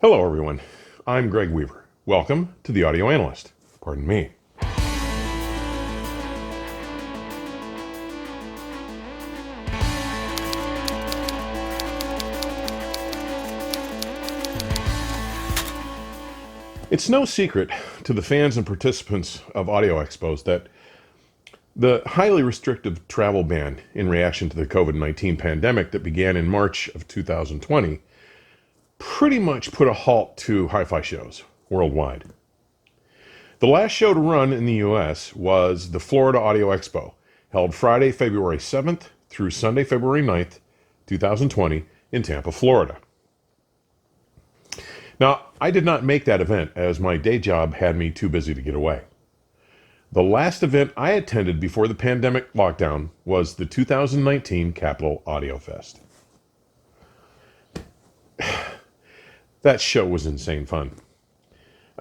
Hello, everyone. I'm Greg Weaver. Welcome to the Audio Analyst. Pardon me. It's no secret to the fans and participants of audio expos that the highly restrictive travel ban in reaction to the COVID-19 pandemic that began in March of 2020 pretty much put a halt to hi-fi shows worldwide. The last show to run in the U.S. was the Florida Audio Expo, held Friday, February 7th through Sunday, February 9th, 2020 in Tampa, Florida. Now, I did not make that event as my day job had me too busy to get away. The last event I attended before the pandemic lockdown was the 2019 Capital Audiofest. That show was insane fun.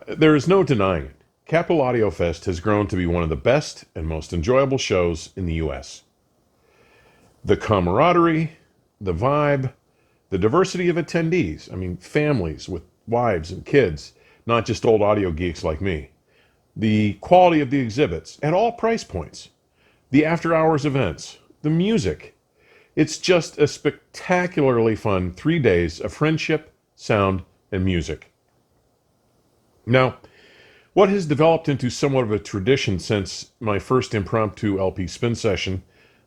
There is no denying it. Capital Audiofest has grown to be one of the best and most enjoyable shows in the U.S. The camaraderie, the vibe, the diversity of attendees, families with wives and kids, not just old audio geeks like me. The quality of the exhibits at all price points, the after-hours events, the music. It's just a spectacularly fun 3 days of friendship, sound, and music. Now, what has developed into somewhat of a tradition since my first impromptu LP spin session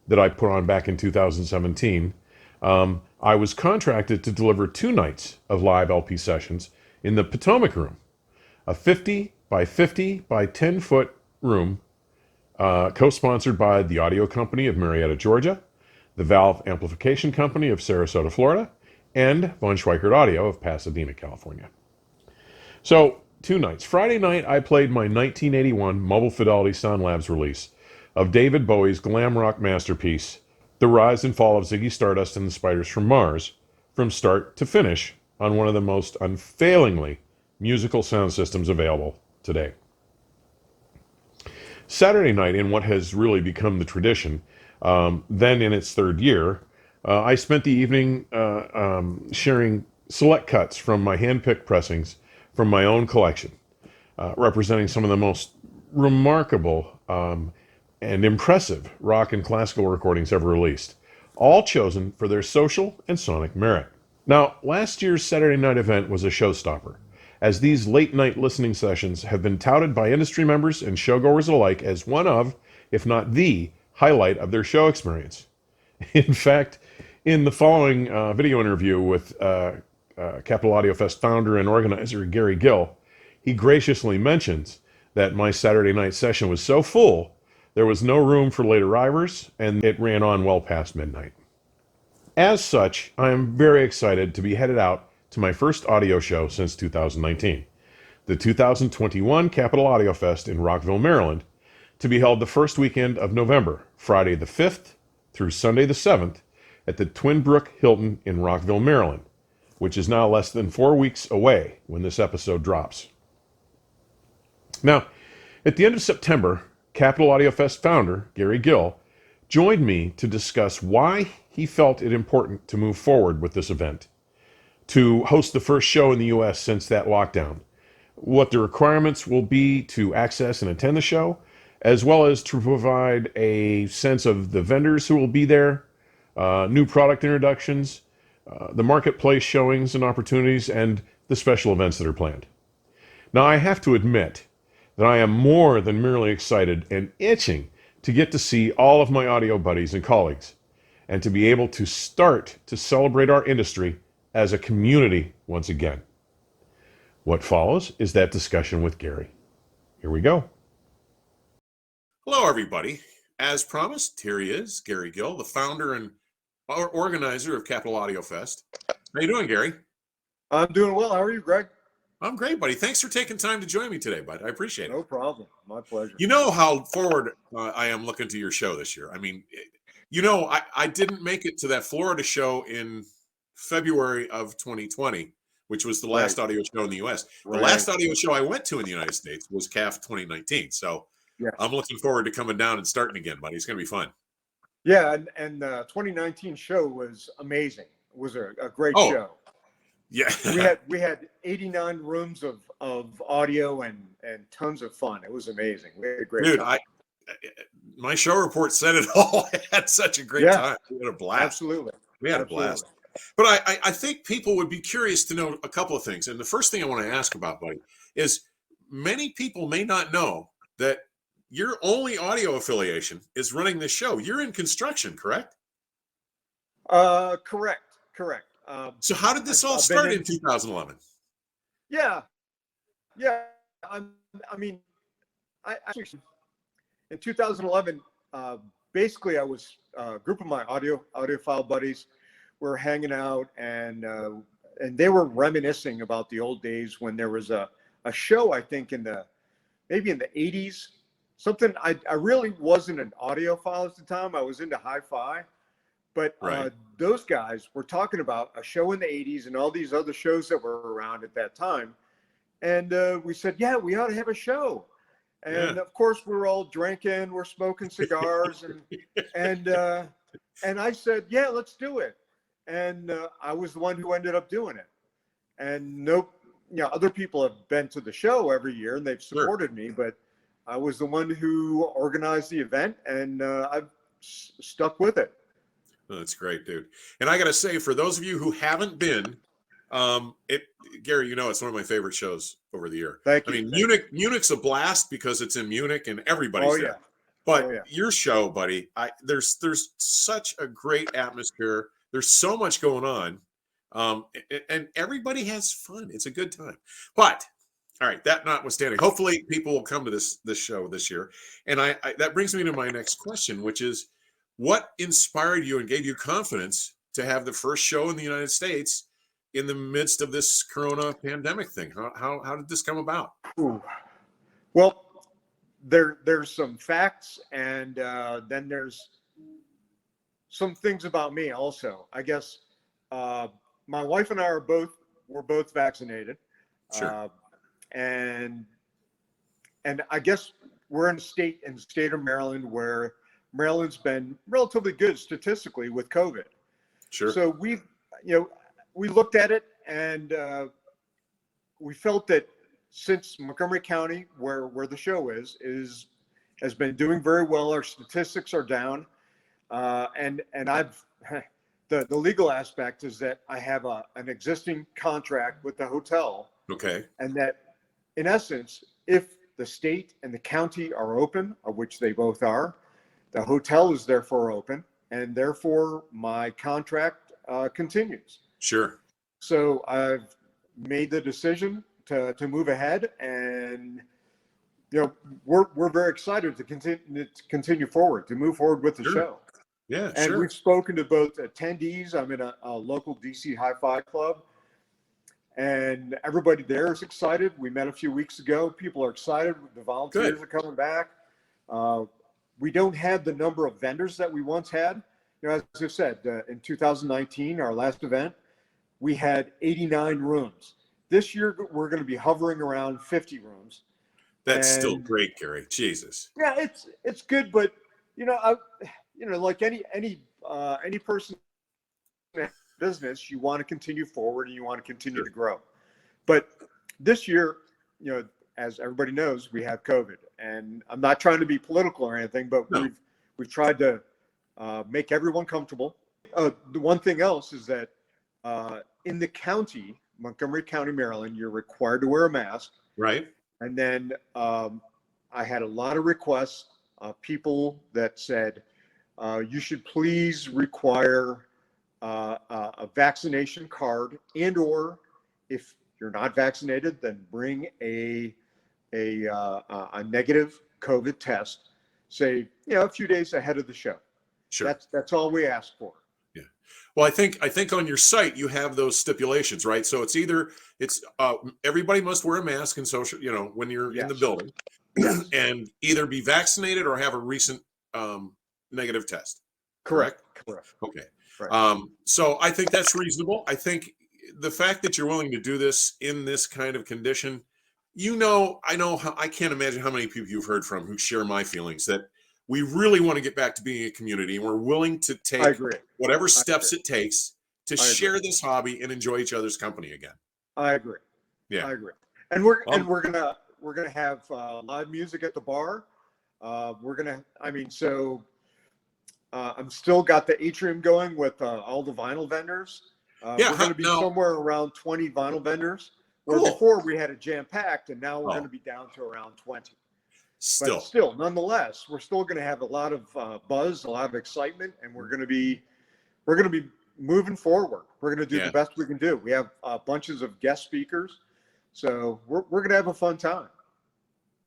that I put on back in 2017, I was contracted to deliver 2 nights of live LP sessions in the Potomac Room, a 50 by 50 by 10 foot room, co-sponsored by the Audio Company of Marietta, Georgia, the Valve Amplification Company of Sarasota, Florida, and Von Schweikert Audio of Pasadena, California. So, 2 nights. Friday night, I played my 1981 Mobile Fidelity Sound Labs release of David Bowie's glam rock masterpiece, The Rise and Fall of Ziggy Stardust and the Spiders from Mars, from start to finish on one of the most unfailingly musical sound systems available today. Saturday night, in what has really become the tradition, then in its 3rd year, I spent the evening sharing select cuts from my hand-picked pressings from my own collection, representing some of the most remarkable and impressive rock and classical recordings ever released, all chosen for their social and sonic merit. Now, last year's Saturday night event was a showstopper, as these late-night listening sessions have been touted by industry members and showgoers alike as one of, if not the, highlight of their show experience. In fact, in the following video interview with Capital Audiofest founder and organizer Gary Gill, he graciously mentions that my Saturday night session was so full, there was no room for late arrivers, and it ran on well past midnight. As such, I am very excited to be headed out to my first audio show since 2019, the 2021 Capital Audiofest in Rockville, Maryland, to be held the first weekend of November, Friday the 5th through Sunday the 7th, at the Twinbrook Hilton in Rockville, Maryland, which is now less than 4 weeks away when this episode drops. Now, at the end of September, Capital Audiofest founder Gary Gill joined me to discuss why he felt it important to move forward with this event, to host the first show in the U.S. since that lockdown, what the requirements will be to access and attend the show, as well as to provide a sense of the vendors who will be there, new product introductions, the marketplace showings and opportunities, and the special events that are planned. Now, I have to admit that I am more than merely excited and itching to get to see all of my audio buddies and colleagues, and to be able to start to celebrate our industry as a community once again. What follows is that discussion with Gary. Here we go. Hello, everybody. As promised, here he is, Gary Gill, the founder and organizer of Capital Audiofest. How you doing, Gary? I'm doing well. How are you, Greg? I'm great, buddy. Thanks for taking time to join me today, bud. I appreciate it. No problem. My pleasure. You know how forward I am looking to your show this year. I didn't make it to that Florida show in February of 2020, which was the last audio show in the U.S. The last audio show I went to in the United States was CAF 2019. So yeah, I'm looking forward to coming down and starting again, buddy. It's going to be fun. Yeah, and the 2019 show was amazing. It was a great show. Yeah. We had 89 rooms of audio and tons of fun. It was amazing. We had a great Dude, time. my show report said it all. I had such a great time. We had a blast. Absolutely. We had a blast. But I think people would be curious to know a couple of things. And the first thing I want to ask about, buddy, is many people may not know that your only audio affiliation is running this show. You're in construction, correct? Correct. So how did this all start in 2011? Yeah. I mean, I actually, in 2011, basically I was a group of my audiophile buddies. We were hanging out, and they were reminiscing about the old days when there was a show, I think maybe in the 80s, something. I really wasn't an audiophile at the time. I was into hi-fi, but Right. those guys were talking about a show in the 80s and all these other shows that were around at that time. And we said, yeah, we ought to have a show. And of course, we're all drinking, we're smoking cigars, and I said, yeah, let's do it. And I was the one who ended up doing it. And other people have been to the show every year and they've supported me, but I was the one who organized the event, and I've stuck with it. Oh, that's great, dude. And I got to say, for those of you who haven't been, Gary, it's one of my favorite shows over the year. Thank you. Munich's a blast because it's in Munich and everybody's there. But your show, buddy, there's such a great atmosphere. There's so much going on, and everybody has fun. It's a good time. But all right, that notwithstanding, hopefully people will come to this show this year. And I that brings me to my next question, which is, what inspired you and gave you confidence to have the first show in the United States in the midst of this Corona pandemic thing? How did this come about? Ooh. Well, there's some facts, and then there's some things about me also. I guess my wife and I were both vaccinated. Sure. And I guess we're in the state of Maryland, where Maryland's been relatively good statistically with COVID. Sure. So we looked at it, and we felt that since Montgomery County, where the show has been doing very well, our statistics are down, and I've the legal aspect is that I have an existing contract with the hotel. Okay. And that, in essence, if the state and the county are open, of which they both are, the hotel is therefore open, and therefore my contract continues. Sure. So I've made the decision to move ahead, and we're very excited to continue forward, to move forward with the show. Yeah, and sure. We've spoken to both attendees. I'm in a local DC Hi-Fi club, and everybody there is excited. We met a few weeks ago. People are excited. The volunteers are coming back. We don't have the number of vendors that we once had. As I said, in 2019, our last event, we had 89 rooms. This year, we're going to be hovering around 50 rooms. That's still great, Gary. Jesus. Yeah, it's good, but like any person in business, you want to continue forward and you want to continue to grow. But this year, as everybody knows, we have COVID, and I'm not trying to be political or anything, but we've tried to make everyone comfortable. The one thing else is that in the county, Montgomery County, Maryland, you're required to wear a mask. Right. And then I had a lot of requests, people that said, you should please require a vaccination card, and/or if you're not vaccinated, then bring a negative COVID test, say, a few days ahead of the show. Sure. That's all we ask for. Yeah. Well, I think on your site you have those stipulations, right? So it's either everybody must wear a mask and social, when you're in the building, and either be vaccinated or have a recent negative test. Correct. Okay. Right. So I think that's reasonable. I think the fact that you're willing to do this in this kind of condition, I can't imagine how many people you've heard from who share my feelings that we really want to get back to being a community, and we're willing to take whatever steps it takes to share this hobby and enjoy each other's company again. I agree. Yeah, I agree. And we're gonna have live music at the bar. I'm still got the atrium going with all the vinyl vendors. We're going to be somewhere around 20 vinyl vendors. Where before we had a jam packed, and now we're going to be down to around 20. But still, nonetheless, we're still going to have a lot of buzz, a lot of excitement, and we're going to be moving forward. We're going to do the best we can do. We have bunches of guest speakers, so we're going to have a fun time.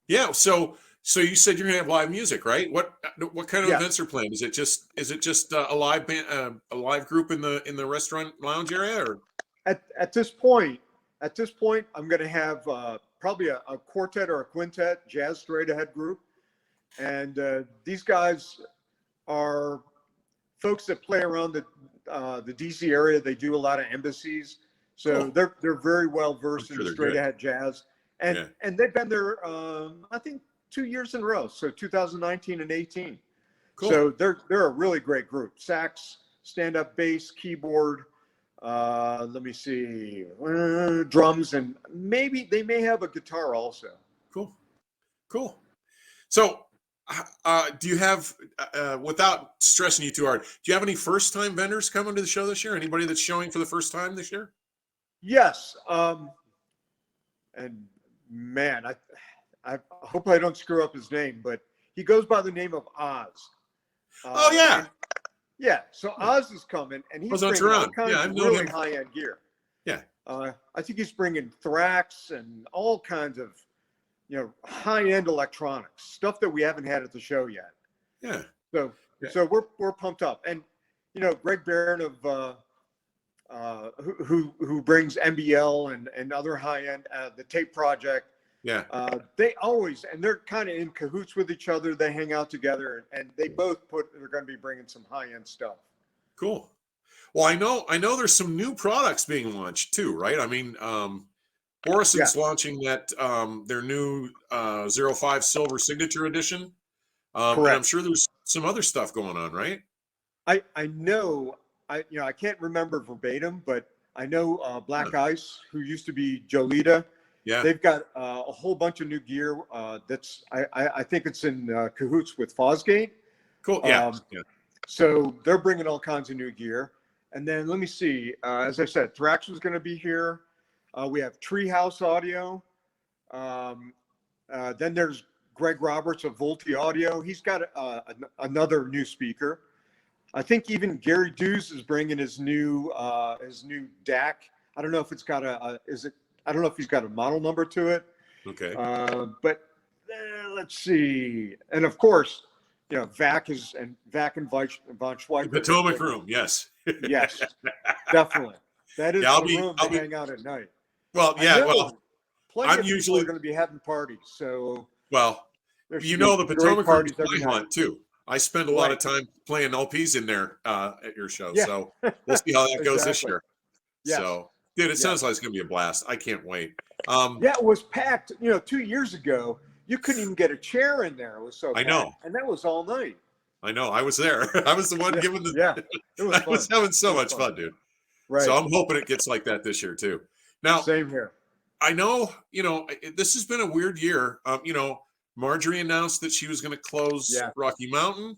Yeah. So you said you're going to have live music, right? What kind of events are planned? Is it just a live band, a live group in the restaurant lounge area, or at this point, I'm going to have probably a quartet or a quintet jazz straight ahead group, and these guys are folks that play around the DC area. They do a lot of embassies, so they're very well versed in straight ahead jazz, and they've been there I think 2 years in a row, so 2019 and 18. So they're a really great group. Sax, stand up bass, keyboard. Let me see, drums, and maybe they may have a guitar also. Cool. So, do you have, without stressing you too hard, do you have any first-time vendors coming to the show this year? Anybody that's showing for the first time this year? Yes. And man, I hope I don't screw up his name, but he goes by the name of Oz. Yeah, so Oz is coming, and he's bringing all kinds of really high-end gear. Yeah. I think he's bringing Thrax and all kinds of, high-end electronics, stuff that we haven't had at the show yet. Yeah. So we're pumped up. And, Greg Barron of who brings MBL and other high-end, the Tape Project. Yeah. They're kind of in cahoots with each other. They hang out together, and they both they're going to be bringing some high-end stuff. Cool. Well, I know there's some new products being launched too, right? I mean, Horison's launching that their new 05 Silver Signature Edition. And I'm sure there's some other stuff going on, right? I know. I can't remember verbatim, but I know Black Ice, who used to be Jolita. Yeah, they've got a whole bunch of new gear. I think it's in cahoots with Fosgate. Cool. Yeah. So they're bringing all kinds of new gear. And then let me see. As I said, Thrax is going to be here. We have Treehouse Audio. Then there's Greg Roberts of Volti Audio. He's got another new speaker. I think even Gary Dews is bringing his new DAC. I don't know if it's got I don't know if he's got a model number to it. Okay. But let's see. And of course, Vac and Von Schweikert. Potomac Room, yes. Yes, definally. That is the room to hang out at night. Well, I'm usually going to be having parties. So the Potomac Room is my hunt too. I spend a lot of time playing LPs in there at your show. Yeah. So we'll see how that goes this year. Yes. So, dude, it sounds like it's going to be a blast. I can't wait. It was packed. 2 years ago, you couldn't even get a chair in there. It was so packed. I know. And that was all night. I know. I was there. I was the one giving the. Yeah. I was having so much fun, dude. Right. So I'm hoping it gets like that this year too. Now, same here. I know, this has been a weird year. Marjorie announced that she was going to close Rocky Mountain.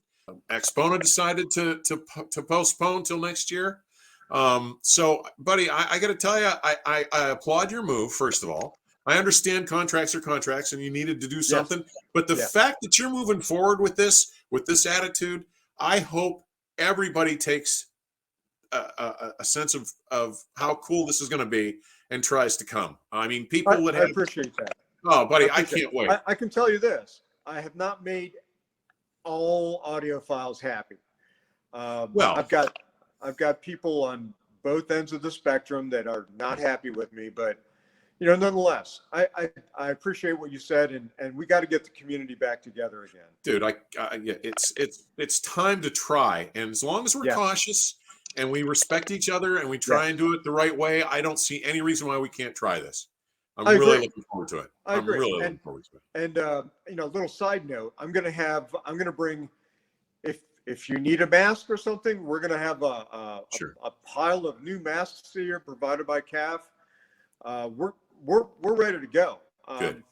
Expo decided to postpone till next year. So, buddy, I got to tell you, I applaud your move. First of all, I understand contracts are contracts, and you needed to do something. Yes. But the fact that you're moving forward with this attitude, I hope everybody takes a sense of how cool this is going to be and tries to come. I mean, people I appreciate that. Oh, buddy, I can't wait. I can tell you this: I have not made all audiophiles happy. I've got people on both ends of the spectrum that are not happy with me, but nonetheless, I appreciate what you said, and we got to get the community back together again. Dude, it's time to try, and as long as we're cautious and we respect each other and we try and do it the right way, I don't see any reason why we can't try this. I'm really looking forward to it. I agree. Really looking forward to it. And a little side note, I'm going to bring, if you need a mask or something, we're going to have a pile of new masks here provided by CAF. We're ready to go. Good.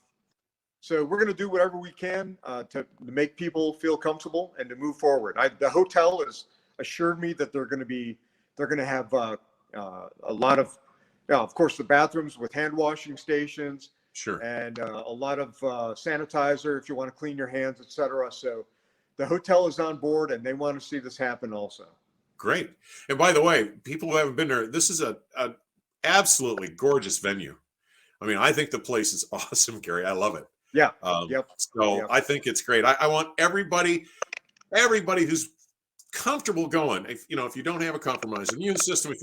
So we're going to do whatever we can to make people feel comfortable and to move forward. The hotel has assured me that they're going to have a lot of course, the bathrooms with hand washing stations. Sure. And a lot of sanitizer if you want to clean your hands, etc. So the hotel is on board, and they want to see this happen also. Great. And by the way, people who haven't been there, this is an absolutely gorgeous venue. I mean, I think the place is awesome, Gary. I love it. Yeah. So I think it's great. I want everybody who's comfortable going. If you don't have a compromised immune system, if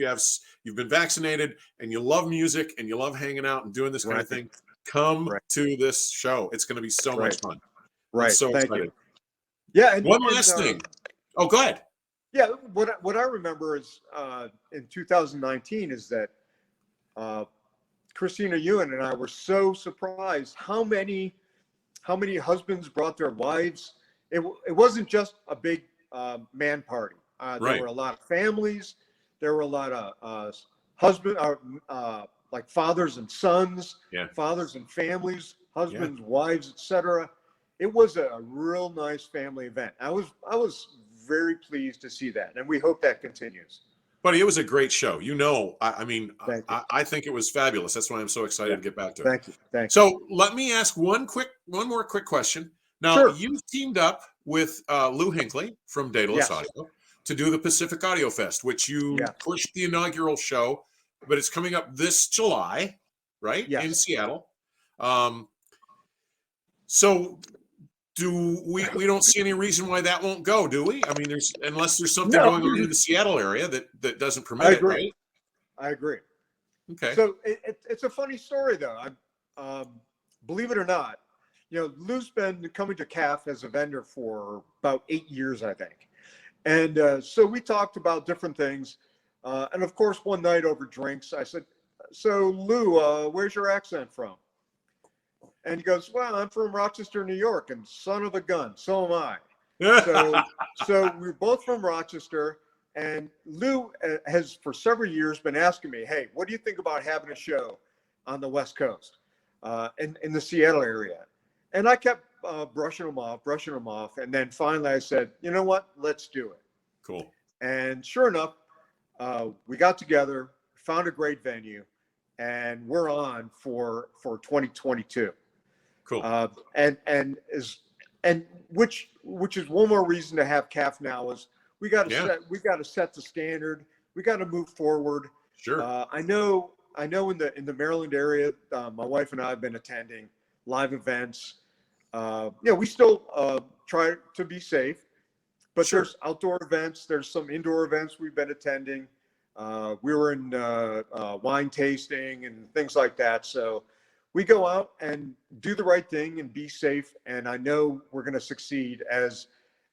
you've been vaccinated and you love music and you love hanging out and doing this kind of thing, come to this show. It's going to be so much fun. Right. I'm so Thank excited. you. Yeah. One last thing. Oh, go ahead. Yeah. What I remember is in 2019 is that Christina Ewan and I were so surprised how many husbands brought their wives. It wasn't just a big man party. There were a lot of families. There were a lot of husbands, like fathers and sons, fathers and families, husbands, wives, etc. It was a real nice family event. I was very pleased to see that, and we hope that continues. Buddy, it was a great show. I think it was fabulous. That's why I'm so excited to get back to it. Thank you. So let me ask one more quick question. Now, you've teamed up with Lou Hinckley from Daedalus Audio to do the Pacific Audio Fest, which you pushed the inaugural show, but it's coming up this July, right? Yes. In Seattle. So we don't see any reason why that won't go, do we? I mean, unless there's something going on in the Seattle area that doesn't permit it, right? I agree. Okay. So it's a funny story, though. Believe it or not, Lou's been coming to CAF as a vendor for about 8 years, I think. And so we talked about different things. And of course, one night over drinks, I said, "So Lou, where's your accent from?" And he goes, "Well, I'm from Rochester, New York, and son of a gun, so am I." So we're both from Rochester, and Lou has for several years been asking me, "Hey, what do you think about having a show on the West Coast, in the Seattle area?" And I kept brushing him off, and then finally I said, "You know what? Let's do it." Cool. And sure enough, we got together, found a great venue, and we're on for 2022. Cool. And which is one more reason to have CAF now is we got to set the standard. We got to move forward. Sure. I know in the Maryland area, my wife and I have been attending live events. We still try to be safe, but there's outdoor events. There's some indoor events we've been attending. We were in wine tasting and things like that. So we go out and do the right thing and be safe. And I know we're going to succeed as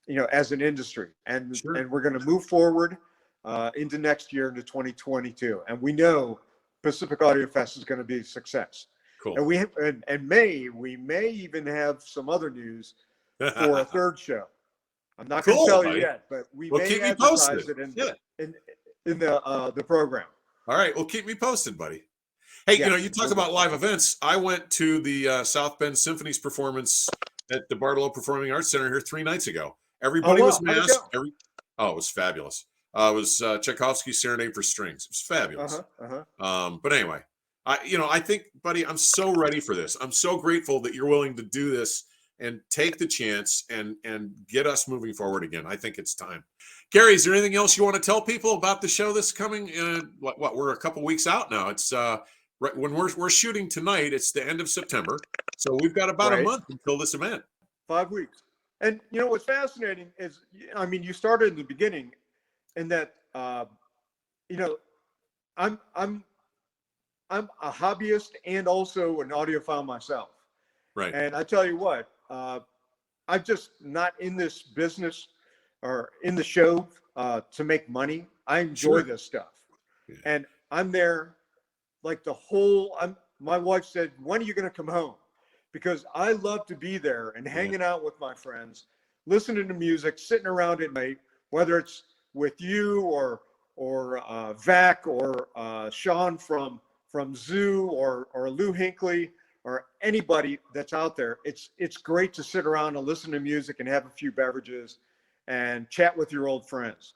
an industry, and we're going to move forward into next year, into 2022. And we know Pacific Audio Fest is going to be a success. Cool. And we may even have some other news for a third show. I'm not going to tell you yet, but we may advertise it in the program. All right. Well, keep me posted, buddy. Hey, you talk about live events. I went to the South Bend Symphony's performance at the Bartolo Performing Arts Center here 3 nights ago. Everybody was masked. It was fabulous. It was Tchaikovsky's Serenade for Strings. It was fabulous. But anyway, I think, buddy, I'm so ready for this. I'm so grateful that you're willing to do this and take the chance and get us moving forward again. I think it's time. Gary, is there anything else you want to tell people about the show that's coming? We're a couple weeks out now. It's when we're shooting tonight. It's the end of September, so we've got about a month until this event. 5 weeks. And what's fascinating is, you started in the beginning, in that I'm a hobbyist and also an audiophile myself. Right. And I tell you what, I'm just not in this business or in the show to make money. I enjoy this stuff. Yeah. And I'm there like my wife said, "When are you going to come home?" Because I love to be there and hanging out with my friends, listening to music, sitting around at night, whether it's with you or Vac or Sean from Zoo or Lou Hinckley or anybody that's out there. It's great to sit around and listen to music and have a few beverages and chat with your old friends.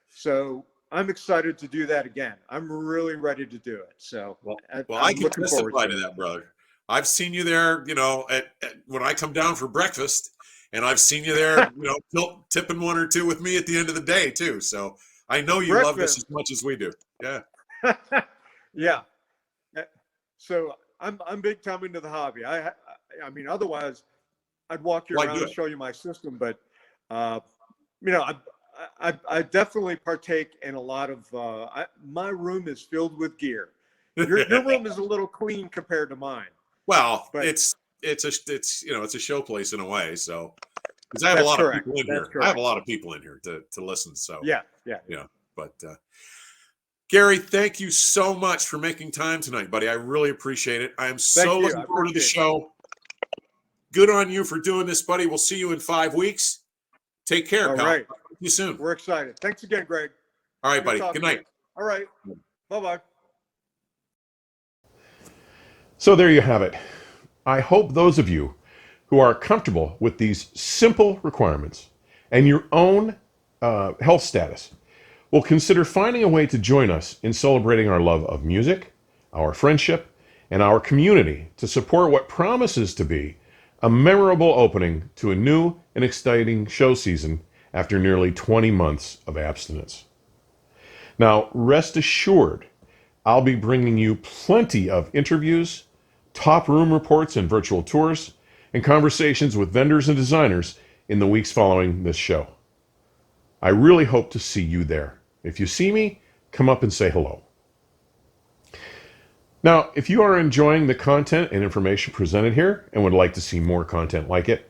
So I'm excited to do that again. I'm really ready to do it. So I can testify to that, brother. I've seen you there, when I come down for breakfast, and I've seen you there, tipping one or two with me at the end of the day too. So I know you love this as much as we do. Yeah. Yeah. So I'm big time into the hobby. I mean, otherwise I'd walk you around and show you my system, but I definitely partake in a lot of. My room is filled with gear. Your room is a little clean compared to mine. Well, but it's a show place in a way. So because I have a lot of people in here. I have a lot of people in here to listen. So yeah. But Gary, thank you so much for making time tonight, buddy. I really appreciate it. I am so looking forward to the show. Good on you for doing this, buddy. We'll see you in 5 weeks. Take care, pal. All right. See you soon. We're excited. Thanks again, Greg. All right, buddy. Good night. All right. Bye-bye. So there you have it. I hope those of you who are comfortable with these simple requirements and your own health status will consider finding a way to join us in celebrating our love of music, our friendship, and our community to support what promises to be a memorable opening to a new and exciting show season after nearly 20 months of abstinence. Now, rest assured, I'll be bringing you plenty of interviews, top room reports and virtual tours, and conversations with vendors and designers in the weeks following this show. I really hope to see you there. If you see me, come up and say hello. Now, if you are enjoying the content and information presented here and would like to see more content like it,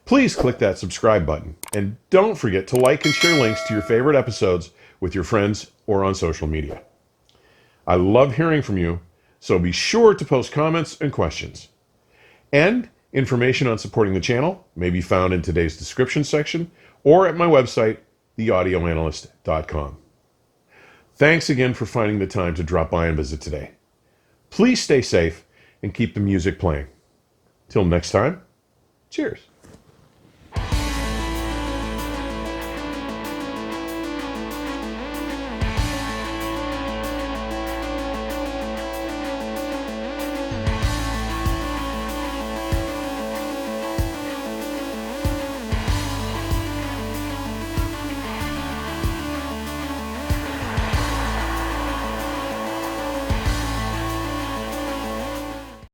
please click that subscribe button. And don't forget to like and share links to your favorite episodes with your friends or on social media. I love hearing from you, so be sure to post comments and questions. And information on supporting the channel may be found in today's description section or at my website, theaudioanalyst.com. Thanks again for finding the time to drop by and visit today. Please stay safe and keep the music playing. Till next time, cheers.